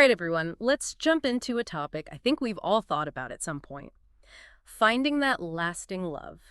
right, everyone, let's jump into a topic I think we've all thought about at some point. Finding that lasting love.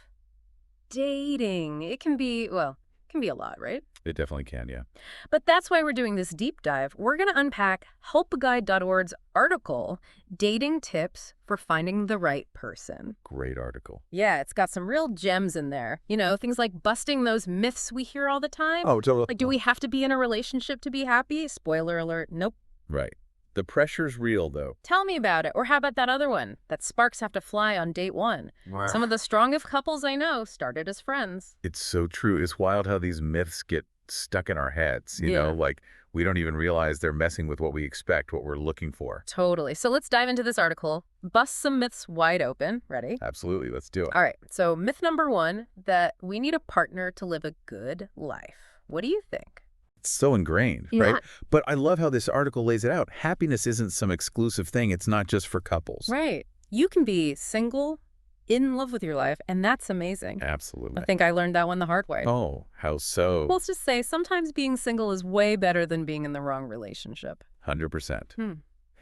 Dating. It can be, well, it can be a lot, right? It definitely can, yeah. But that's why we're doing this deep dive. We're going to unpack helpaguide.org's article, Dating Tips for Finding the Right Person. Great article. Yeah, it's got some real gems in there. You know, things like busting those myths we hear all the time. Oh, totally. Like, do we have to be in a relationship to be happy? Spoiler alert, nope. Right. The pressure's real, though. Tell me about it. Or how about that other one? That sparks have to fly on date one. Some of the strongest couples I know started as friends. It's so true. It's wild how these myths get stuck in our heads, you know? Yeah. Like, we don't even realize they're messing with what we expect, what we're looking for. Totally. So let's dive into this article. Bust some myths wide open. Ready? Absolutely. Let's do it. All right. So myth number one, that we need a partner to live a good life. What do you think? It's so ingrained, Yeah. right? But I love how this article lays it out. Happiness isn't some exclusive thing. It's not just for couples. Right. You can be single, in love with your life, and that's amazing. Absolutely. I think I learned that one the hard way. Oh, how so? Well, let's just say sometimes being single is way better than being in the wrong relationship. 100%. Hmm.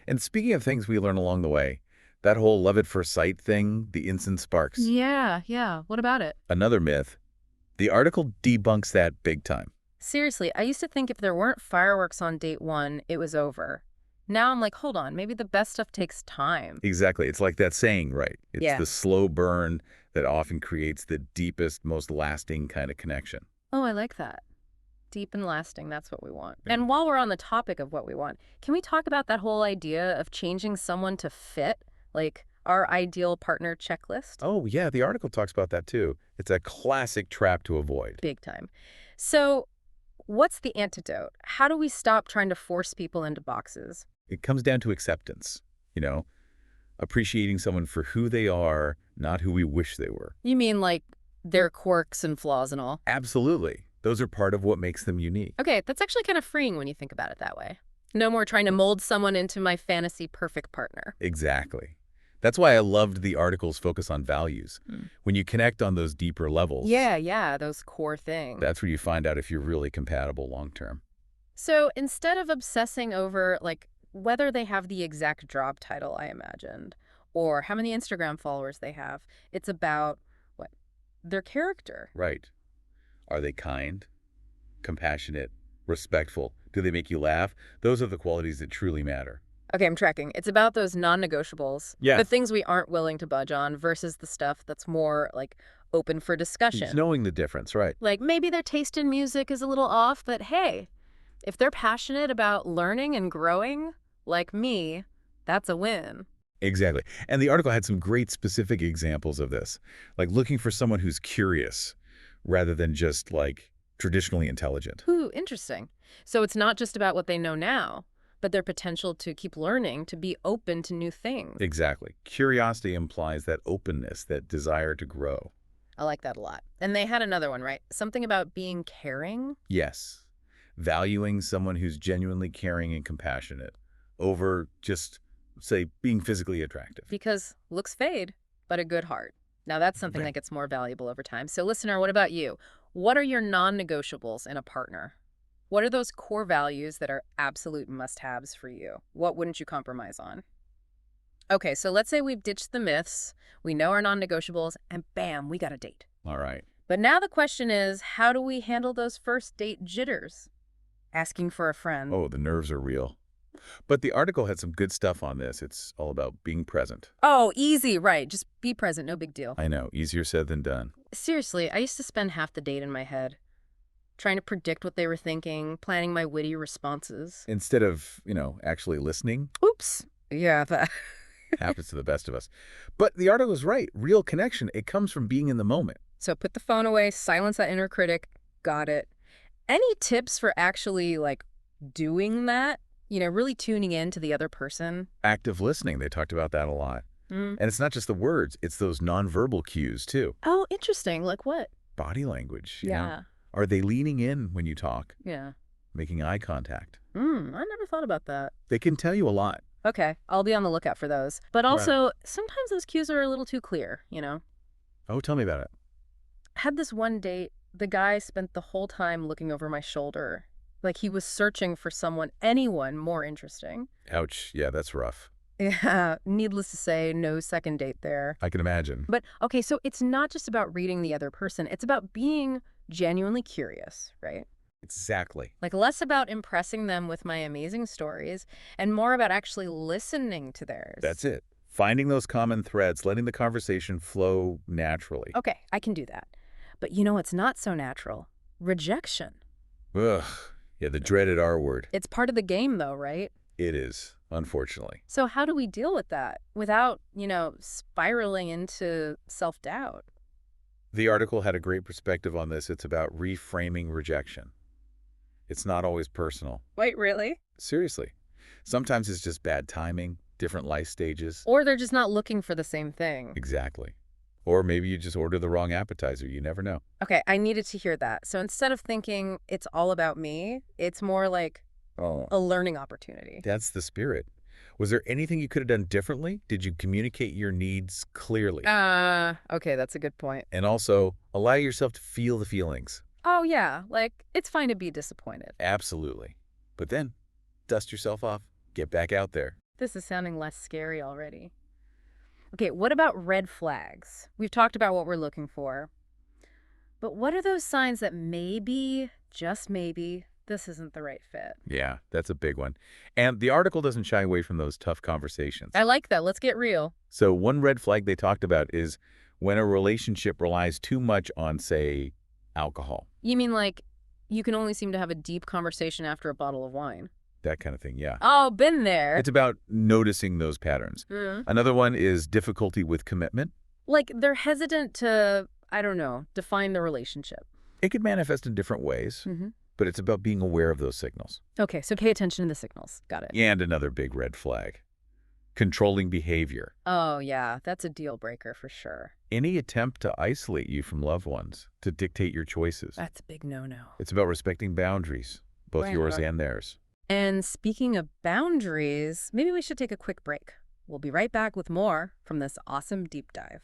And speaking of things we learn along the way, that whole love at first sight thing, the instant sparks. Yeah. What about it? Another myth. The article debunks that big time. Seriously, I used to think if there weren't fireworks on date one, it was over. Now I'm like, hold on, maybe the best stuff takes time. Exactly. It's like that saying, right? It's Yeah. the slow burn that often creates the deepest, most lasting kind of connection. Oh, I like that. Deep and lasting, that's what we want. Yeah. And while we're on the topic of what we want, can we talk about that whole idea of changing someone to fit, like our ideal partner checklist? Oh, yeah, the article talks about that too. It's a classic trap to avoid. Big time. So what's the antidote? How do we stop trying to force people into boxes? It comes down to acceptance, you know, appreciating someone for who they are, not who we wish they were. You mean like their quirks and flaws and all? Absolutely. Those are part of what makes them unique. Okay, that's actually kind of freeing when you think about it that way. No more trying to mold someone into my fantasy perfect partner. Exactly. That's why I loved the article's focus on values. When you connect on those deeper levels, Yeah, those core things. that's where you find out if you're really compatible long term. So instead of obsessing over, like, whether they have the exact job title I imagined, or how many Instagram followers they have, it's about, what, their character. Right. Are they kind, compassionate, respectful? Do they make you laugh? Those are the qualities that truly matter. Okay, I'm tracking. It's about those non-negotiables. Yeah. The things we aren't willing to budge on versus the stuff that's more, like, open for discussion. It's knowing the difference, right? Like, maybe their taste in music is a little off, but hey, if they're passionate about learning and growing, like me, that's a win. Exactly. And the article had some great specific examples of this, like looking for someone who's curious rather than just like traditionally intelligent. Ooh, interesting. So it's not just about what they know now, but their potential to keep learning, to be open to new things. Exactly. Curiosity implies that openness, that desire to grow. I like that a lot. And they had another one, right? Something about being caring. Yes. Valuing someone who's genuinely caring and compassionate over just, say, being physically attractive. Because looks fade, but a good heart. Now that's something Right. that gets more valuable over time. So listener, what about you? What are your non-negotiables in a partner? What are those core values that are absolute must-haves for you? What wouldn't you compromise on? Okay, so let's say we've ditched the myths, we know our non-negotiables, and bam, we got a date. All right. But now the question is, how do we handle those first date jitters? Asking for a friend. Oh, the nerves are real. But the article had some good stuff on this. It's all about being present. Oh, easy, right. Just be present, no big deal. I know, easier said than done. Seriously, I used to spend half the date in my head, trying to predict what they were thinking, planning my witty responses. Instead of, actually listening, Oops. Yeah, that. happens to the best of us. But the article is right. Real connection, it comes from being in the moment. So put the phone away, silence that inner critic. Got it. Any tips for actually, like, doing that? Really tuning in to the other person? Active listening, they talked about that a lot. Mm. And it's not just the words, it's those nonverbal cues too. Oh, interesting. Like what? Body language, you know? Yeah. Are they leaning in when you talk, Yeah. making eye contact? I never thought about that. They can tell you a lot. Okay, I'll be on the lookout for those. But also, sometimes those cues are a little too clear, Oh, tell me about it. Had this one date, the guy spent the whole time looking over my shoulder, Like he was searching for anyone more interesting. Ouch. Yeah, that's rough. Yeah, needless to say, no second date there. I can imagine. But okay, so it's not just about reading the other person, it's about being genuinely curious, right? Exactly. Like less about impressing them with my amazing stories and more about actually listening to That's theirs. it. Finding those common threads, letting the conversation flow naturally. Okay, I can do that. But you know what's not so natural? Rejection. Ugh. Yeah, the dreaded R word. It's part of the game though, right? It is, unfortunately. So how do we deal with that without, spiraling into self-doubt? The article had a great perspective on this. It's about reframing rejection. It's not always personal. Wait, really? Seriously. Sometimes it's just bad timing, different life stages. Or they're just not looking for the same thing. Exactly. Or maybe you just order the wrong appetizer. You never know. Okay, I needed to hear that. So instead of thinking it's all about me, it's more like Oh. a learning opportunity. That's the spirit. Was there anything you could have done differently? Did you communicate your needs clearly? Okay, that's a good point. And also, allow yourself to feel the feelings. Oh, yeah, like it's fine to be disappointed. Absolutely. But then, dust yourself off. Get back out there. This is sounding less scary already. Okay, what about red flags? We've talked about what we're looking for. But what are those signs that maybe, just maybe, this isn't the right fit? Yeah, that's a big one. And the article doesn't shy away from those tough conversations. I like that. Let's get real. So one red flag they talked about is when a relationship relies too much on, say, alcohol. You mean like you can only seem to have a deep conversation after a bottle of wine? That kind of thing, yeah. Oh, been there. It's about noticing those patterns. Mhm. Another one is difficulty with commitment. Like they're hesitant to, I don't know, define the relationship. It could manifest in different ways, but it's about being aware of those signals. Okay, so pay attention to the signals. Got it. And another big red flag, controlling behavior. Oh, yeah, that's a deal breaker for sure. Any attempt to isolate you from loved ones, to dictate your choices. That's a big no-no. It's about respecting boundaries, both Right. yours and theirs. And speaking of boundaries, maybe we should take a quick break. We'll be right back with more from this awesome deep dive.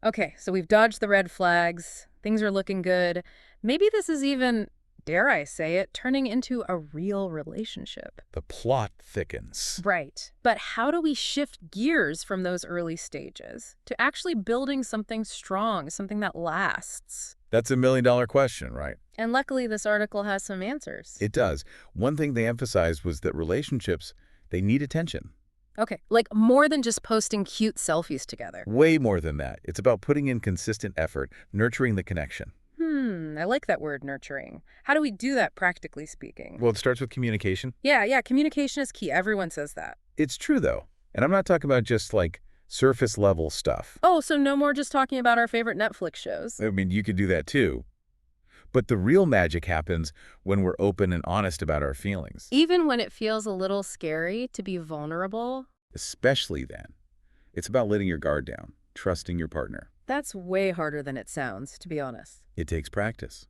Okay, so we've dodged the red flags. Things are looking good. Maybe this is even, dare I say it, turning into a real relationship. The plot thickens. Right. But how do we shift gears from those early stages to actually building something strong, something that lasts? That's $1 million question, right? And luckily, this article has some answers. It does. One thing they emphasized was that relationships, they need attention. Okay, like more than just posting cute selfies together. Way more than that. It's about putting in consistent effort, nurturing the connection. I like that word, nurturing. How do we do that, practically speaking? Well, it starts with communication. Yeah, communication is key. Everyone says that. It's true, though. And I'm not talking about just, like, surface-level stuff. Oh, so no more just talking about our favorite Netflix shows. I mean, you could do that, too. But the real magic happens when we're open and honest about our feelings. Even when it feels a little scary to be vulnerable. Especially then. It's about letting your guard down, trusting your partner. That's way harder than it sounds, to be honest. It takes practice.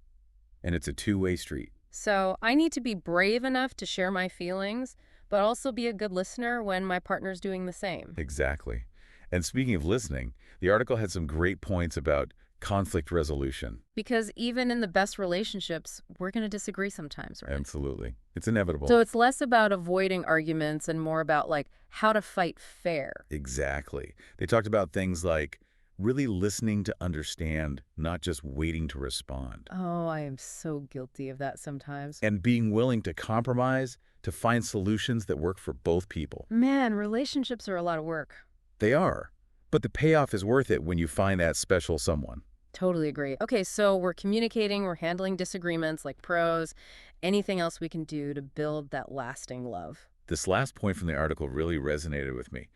And it's a two-way street. So I need to be brave enough to share my feelings, but also be a good listener when my partner's doing the same. Exactly. And speaking of listening, the article had some great points about conflict resolution. Because even in the best relationships, we're going to disagree sometimes, right? Absolutely. It's inevitable. So it's less about avoiding arguments and more about, like, how to fight fair. Exactly. They talked about things like really listening to understand, not just waiting to respond. Oh, I am so guilty of that sometimes. And being willing to compromise, to find solutions that work for both people. Man, relationships are a lot of work. They are. But the payoff is worth it when you find that special someone. Totally agree. Okay, so we're communicating, we're handling disagreements like pros. Anything else we can do to build that lasting love? This last point from the article really resonated with me.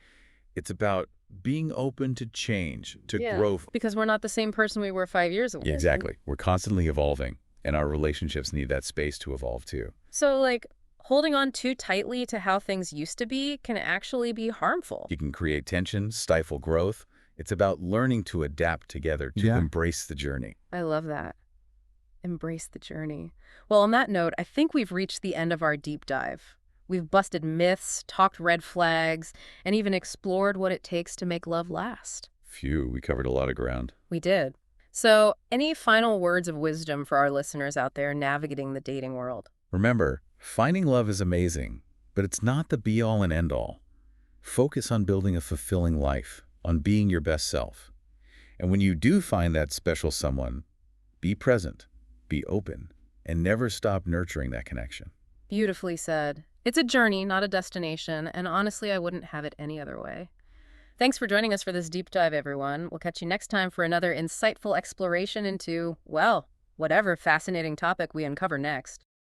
It's about being open to change, to growth. Because we're not the same person we were 5 years ago. Yeah, exactly. We're constantly evolving, and our relationships need that space to evolve too. So, like, holding on too tightly to how things used to be can actually be harmful. You can create tension, stifle growth. It's about learning to adapt together, to embrace the journey. I love that. Embrace the journey. Well, on that note, I think we've reached the end of our deep dive. We've busted myths, talked red flags, and even explored what it takes to make love last. Phew, we covered a lot of ground. We did. So, any final words of wisdom for our listeners out there navigating the dating world? Remember, finding love is amazing, but it's not the be-all and end-all. Focus on building a fulfilling life, on being your best self. And when you do find that special someone, be present, be open, and never stop nurturing that connection. Beautifully said. It's a journey, not a destination, and honestly, I wouldn't have it any other way. Thanks for joining us for this deep dive, everyone. We'll catch you next time for another insightful exploration into, well, whatever fascinating topic we uncover next.